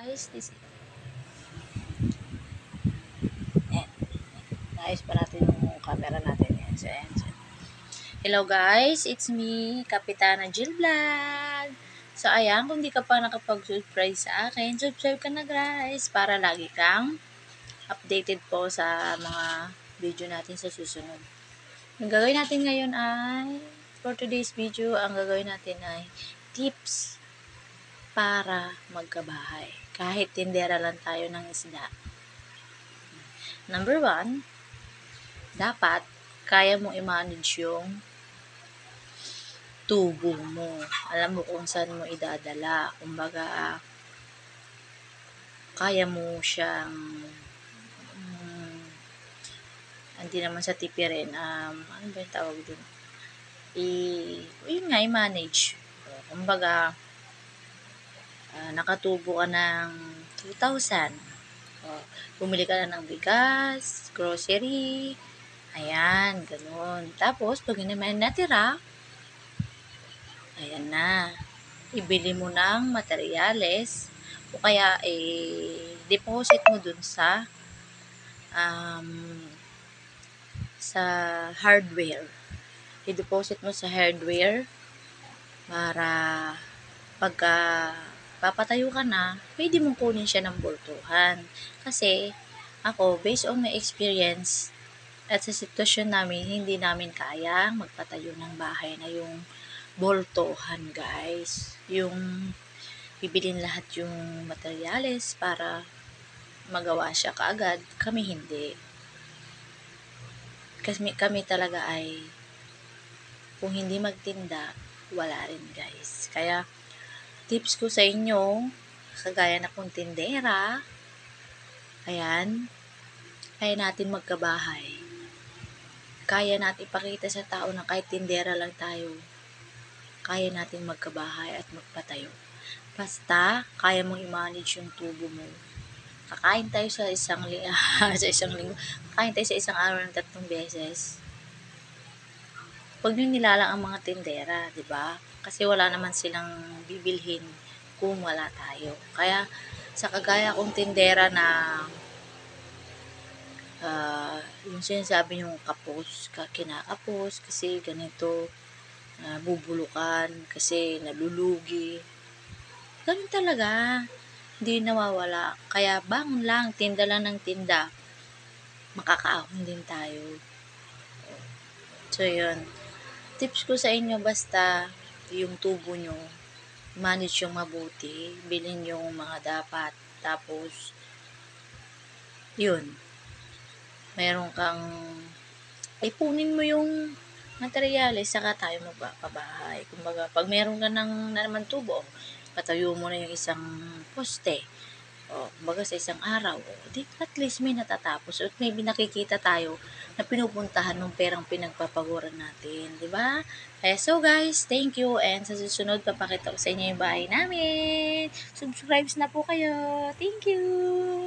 Guys, ayan, naayos pa natin yung camera natin. Ayan, so, ayan. Hello guys, it's me, Kapitana Jill Vlog. So ayan, kung di ka pa nakapag-subscribe sa akin, subscribe ka na guys, para lagi kang updated po sa mga video natin sa susunod. Ang gagawin natin ngayon ay, for today's video, ang gagawin natin ay tips para magkabahay. Kahit tindera lang tayo ng isda. Number 1, dapat kaya mo i-manage yung tubo mo. Alam mo kung saan mo idadala. Kumbaga, kaya mo siyang hindi naman sa tipirin. Ano ba yung tawag dun? Yun nga, i-manage. Kumbaga, nakatubo ka ng 2,000. Bumili ka na ng bigas, grocery, ayan, ganun. Tapos, pag naman natira, ayan na, ibili mo ng materyales o kaya deposit mo dun sa hardware. I-deposit mo sa hardware para pagka papatayo ka na, pwede mong kunin siya ng boltuhan. Kasi, ako, based on my experience, at sa sitwasyon namin, hindi namin kaya magpatayo ng bahay na yung boltohan, guys. Yung bibilin lahat yung materyales para magawa siya kaagad. Kami hindi. Kasi kami talaga ay, kung hindi magtinda, wala rin, guys. Kaya, tips ko sa inyo, kagaya na kung tindera, ayan, kaya natin magkabahay. Kaya natin ipakita sa tao na kahit tindera lang tayo, kaya natin magkabahay at magpatayo. Basta, kaya mong i-manage yung tubo mo. Kakain tayo sa isang linggo. Kakain tayo sa isang araw ng 3 beses. Huwag nyo nilalang ang mga tindera, di ba? Kasi wala naman silang bibilhin kung wala tayo. Kaya, sa kagaya kong tindera na yung sinasabi yung kapos, kinakapos kasi ganito, bubulukan kasi nalulugi. Ganun talaga, hindi nawawala. Kaya bangon lang, tinda lang ng tinda, makakaahon din tayo. So yun, tips ko sa inyo, basta yung tubo nyo, manage yung mabuti, bilhin yung mga dapat, tapos yun, meron kang ipunin mo yung materyales, saka tayo magpapabahay. Kumbaga, pag meron ka ng naman tubo, patayo mo na yung isang poste. Kumbaga sa isang araw, di at least may natatapos at may nakikita tayo na pinupuntahan ng perang pinagpapaguran natin, di ba? Kaya so guys, thank you, and sa susunod papakita ko sa inyo yung bahay namin. Subscribe na po kayo. Thank you.